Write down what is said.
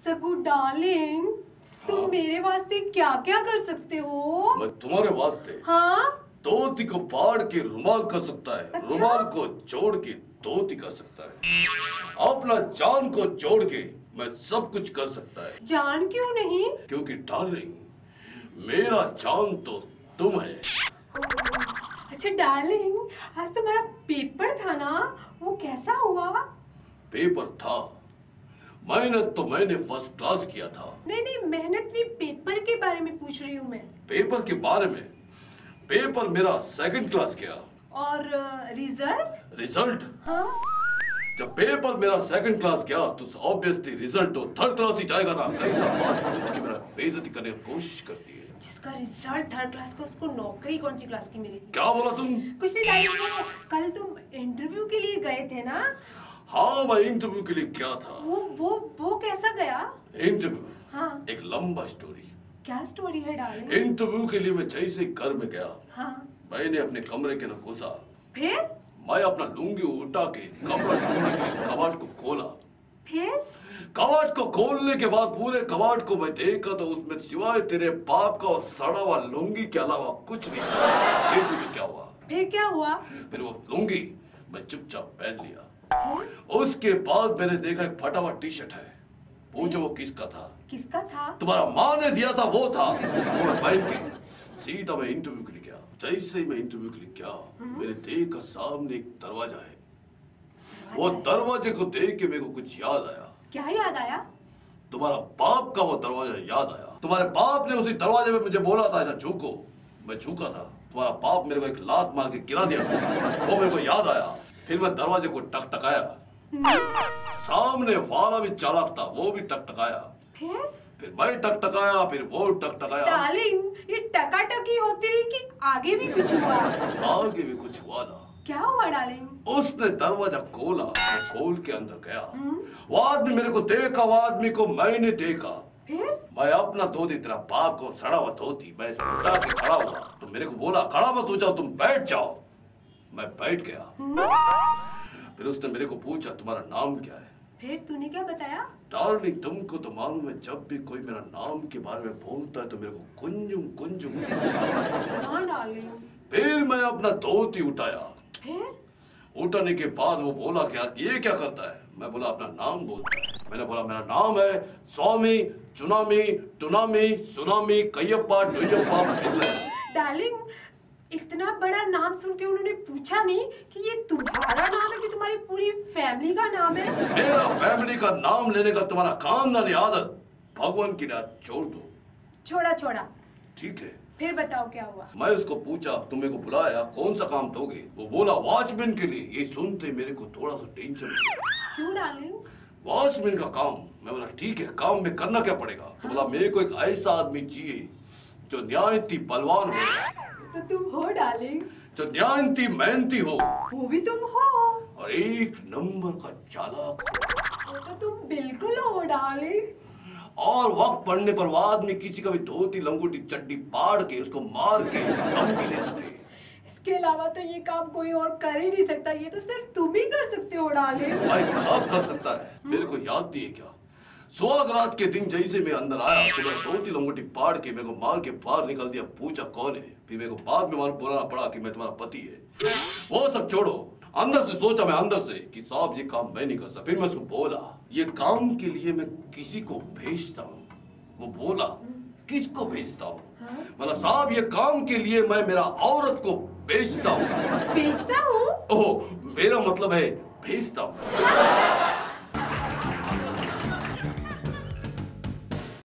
सबू डार्लिंग, तुम मेरे वास्ते क्या क्या कर सकते हो? मैं तुम्हारे वास्ते हाँ? धोती को फाड़ के रुमाल कर सकता है। अच्छा? रुमाल को जोड़ के धोती कर सकता है। अपना जान को जोड़ के मैं सब कुछ कर सकता है। जान क्यों नहीं? क्योंकि डार्लिंग, मेरा जान तो तुम है। अच्छा डार्लिंग, आज तुम्हारा पेपर था ना, वो कैसा हुआ? पेपर था, मेहनत तो मैंने फर्स्ट क्लास किया था। नहीं नहीं, मेहनत नहीं, पेपर के बारे में पूछ रही हूँ मैं। पेपर के बारे में? पेपर मेरा सेकंड क्लास गया। और रिजल्ट? रिजल्ट? हाँ? जब पेपर मेरा सेकंड क्लास गया तो ऑब्वियसली रिजल्ट तो थर्ड क्लास ही जाएगा ना। कैसा बात पूछ के मेरा बेइज्जती करने की कोशिश करती है। जिसका रिजल्ट थर्ड क्लास का, उसको नौकरी कौन सी क्लास की मिली? क्या बोला तुम? कुछ नहीं डार्लिंग, कल तुम इंटरव्यू के लिए गए थे ना? हाँ, मैं इंटरव्यू के लिए गया था। वो कैसा गया? इंटरव्यू? हाँ। एक लंबा स्टोरी। क्या स्टोरी है डार्लिंग? इंटरव्यू के लिए मैं जैसे घर में गया, हाँ। मैंने अपने कमरे के न घुसा। फिर? मैं अपना लुंगी उठा के कपड़ा ढूंढने के लिए कबाड़ को खोला। फिर? कबाड़ को खोलने के बाद पूरे कबाड़ को मैं देखा तो उसमें सिवाय तेरे बाप का और सड़ा हुआ लुंगी के अलावा कुछ नहीं। फिर मुझे क्या हुआ? फिर क्या हुआ? फिर वो लुंगी मैं चुपचाप पहन लिया। फिर? उसके बाद मैंने देखा एक फटा हुआ टी शर्ट है। पूछो वो किसका था? किसका था? तुम्हारा माँ ने दिया था, वो था। वो मैं पहन के सीधा मैं इंटरव्यू के लिए गया। जैसे ही मैं इंटरव्यू के लिए गया, मेरे देखा सामने एक दरवाजा है। वो दरवाजे को देख के मेरे को कुछ याद आया। क्या याद आया? तुम्हारा बाप का वो दरवाजा याद आया। तुम्हारे बाप ने उसी दरवाजे में मुझे बोला था ऐसा झुको। मैं झुका था, तुम्हारा बाप मेरे को एक लात मार के गिरा दिया था। वो मेरे को याद आया। फिर मैं दरवाजे को टकटकाया। सामने वाला भी चालाक था, वो भी टकटकाया। फिर मैं टकटकाया, फिर वो टकटकाया। डार्लिंग, ये टकाटकी होती रही कि आगे भी कुछ हुआ? आगे भी कुछ हुआ ना। क्या हुआ डार्लिंग? उसने दरवाजा खोला, मैं खोल के अंदर गया। वो आदमी मेरे को देखा, वो आदमी को मैंने देखा। फिर? मैं अपना धोती, तेरा बाप को सड़ा हुआ धोती, मैं ऐसे उठा के खड़ा हुआ तो मेरे को बोला खड़ा मत हो जाओ, तुम बैठ जाओ। मैं बैठ गया। फिर उसने मेरे को पूछा तुम्हारा नाम क्या है? फिर तूने क्या बताया? डार्लिंग, तुमको तो मालूम है जब भी कोई मेरा नाम के बारे में बोलता है तो मेरे को कुंजुम कुंजुम गुस्सा। हाँ डार्लिंग। फिर मैं अपना धोती उठाया। फिर? उठाने के बाद वो बोला क्या ये क्या करता है? मैं बोला अपना नाम बोलता है। मैंने बोला मेरा नाम है स्वामी चुनामी टुनामी सुनामी कयप्पा डुयप्पा पिल्लई। डार्लिंग, इतना बड़ा नाम सुन के उन्होंने पूछा नहीं कि ये तुम्हारा नाम है कि तुम्हारी पूरी फैमिली का नाम है? मेरा फैमिली का नाम लेने का तुम्हारा खानदानी आदत भगवान की रात छोड़ दो। छोड़ा। ठीक है, फिर बताओ क्या हुआ? मैं उसको पूछा तुम मेरे को बुलाया, कौन सा काम दोगे? वो बोला वॉचमैन के लिए। ये सुनते मेरे को थोड़ा सा टेंशन हुआ। क्यों डार्लिंग? वॉचमैन का काम? मैं बोला ठीक है, काम में करना क्या पड़ेगा? तो बोला मेरे को एक ऐसा आदमी चाहिए जो न्यायती बलवान हो। तो तुम हो डार्लिंग। जो न्यायती मेहनती हो। वो भी तुम हो। और एक नंबर का चालाक हो। वो तो तुम बिल्कुल हो डार्लिंग। और वक्त पड़ने पर वो आदमी किसी का भी धोती लंगोटी चड्डी पाड़ के उसको मार के धमकी दे सके। इसके अलावा तो ये काम कोई और कर ही नहीं सकता, ये तो सिर्फ तुम ही कर सकते हो डार्लिंग। भाई क्या कर सकता है? मेरे को याद नहीं है क्या? सुहाग रात के दिन जैसे मैं अंदर आया तो मेरा धोती लंगोटी पाड़ के मेरे को मार के बाहर निकल दिया। पूछा कौन है? फिर मेरे को बाद में बोलना पड़ा कि मैं तुम्हारा पति है। वो सब छोड़ो, अंदर से सोचा मैं अंदर से कि साहब ये काम मैं नहीं कर सकता। फिर मैं उसको बोला ये काम के लिए मैं किसी को भेजता हूँ। वो बोला किसको भेजता हूँ? बोला साहब ये काम के लिए मैं मेरा औरत को भेजता हूँ। भेजता हूँ? ओह, मेरा मतलब है भेजता हूँ।